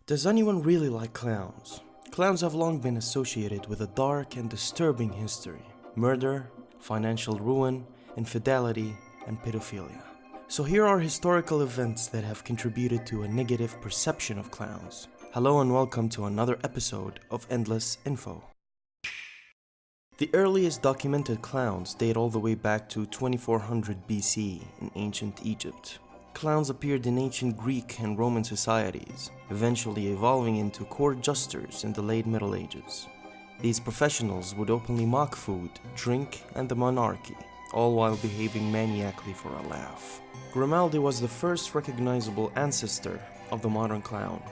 Does anyone really like clowns? Clowns have long been associated with a dark and disturbing history: murder, financial ruin, infidelity, and pedophilia. So here are historical events that have contributed to a negative perception of clowns. Hello and welcome to another episode of Endless Info. The earliest documented clowns date all the way back to 2400 BC in ancient Egypt. Clowns appeared in ancient Greek and Roman societies, eventually evolving into court jesters in the late Middle Ages. These professionals would openly mock food, drink, and the monarchy, all while behaving maniacally for a laugh. Grimaldi was the first recognizable ancestor of the modern clown.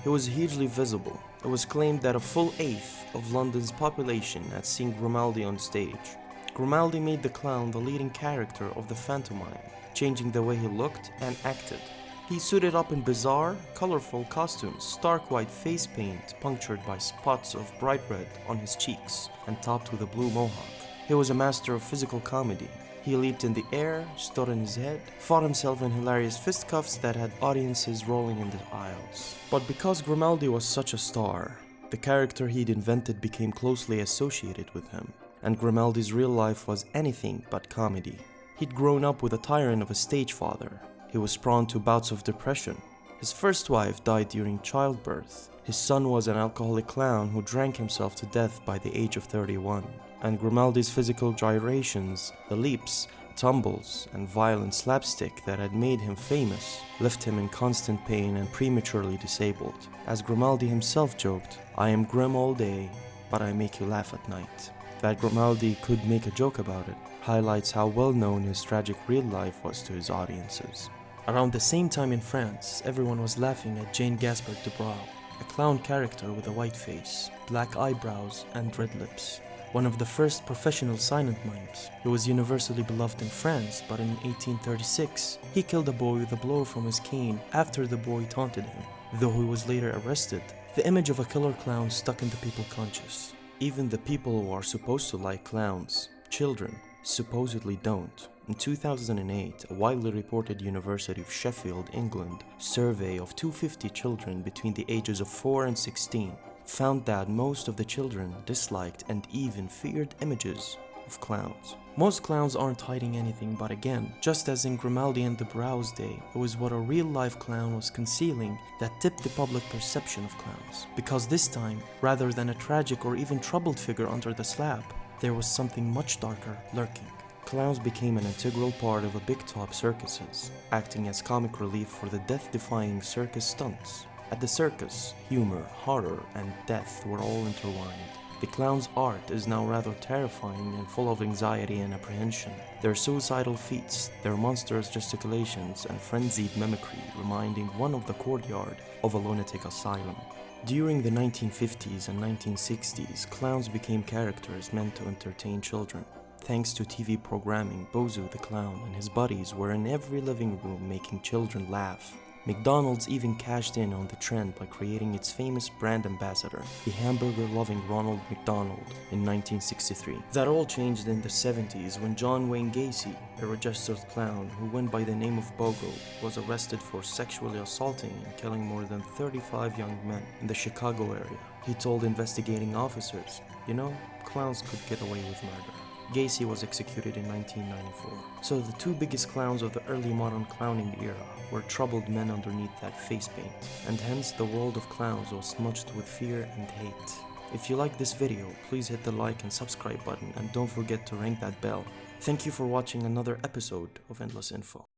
He was hugely visible. It was claimed that a full eighth of London's population had seen Grimaldi on stage. Grimaldi made the clown the leading character of the pantomime, changing the way he looked and acted. He suited up in bizarre, colorful costumes, stark white face paint punctured by spots of bright red on his cheeks and topped with a blue mohawk. He was a master of physical comedy. He leaped in the air, stood on his head, fought himself in hilarious fistcuffs that had audiences rolling in the aisles. But because Grimaldi was such a star, the character he'd invented became closely associated with him, and Grimaldi's real life was anything but comedy. He'd grown up with a tyrant of a stage father. He was prone to bouts of depression. His first wife died during childbirth. His son was an alcoholic clown who drank himself to death by the age of 31. And Grimaldi's physical gyrations, the leaps, tumbles, and violent slapstick that had made him famous, left him in constant pain and prematurely disabled. As Grimaldi himself joked, "I am grim all day, but I make you laugh at night." That Grimaldi could make a joke about it highlights how well known his tragic real life was to his audiences. Around the same time in France, everyone was laughing at Jane Gaspard de Brow, a clown character with a white face, black eyebrows, and red lips. One of the first professional silent mimes. He was universally beloved in France, but in 1836, he killed a boy with a blow from his cane after the boy taunted him. Though he was later arrested, the image of a killer clown stuck in the people conscious. Even the people who are supposed to like clowns, children, supposedly don't. In 2008, a widely reported University of Sheffield, England, survey of 250 children between the ages of 4 and 16 found that most of the children disliked and even feared images of clowns. Most clowns aren't hiding anything, but again, just as in Grimaldi and de Brow's day, it was what a real-life clown was concealing that tipped the public perception of clowns. Because this time, rather than a tragic or even troubled figure under the slab, there was something much darker lurking. Clowns became an integral part of the big-top circuses, acting as comic relief for the death-defying circus stunts. At the circus, humor, horror, and death were all intertwined. The clown's art is now rather terrifying and full of anxiety and apprehension. Their suicidal feats, their monstrous gesticulations, and frenzied mimicry reminding one of the courtyard of a lunatic asylum. During the 1950s and 1960s, clowns became characters meant to entertain children. Thanks to TV programming, Bozo the Clown and his buddies were in every living room making children laugh. McDonald's even cashed in on the trend by creating its famous brand ambassador, the hamburger-loving Ronald McDonald, in 1963. That all changed in the 70s when John Wayne Gacy, a registered clown who went by the name of Bogo, was arrested for sexually assaulting and killing more than 35 young men in the Chicago area. He told investigating officers, "You know, clowns could get away with murder." Gacy was executed in 1994. So the two biggest clowns of the early modern clowning era were troubled men underneath that face paint, and hence the world of clowns was smudged with fear and hate. If you like this video, please hit the like and subscribe button and don't forget to ring that bell. Thank you for watching another episode of Endless Info.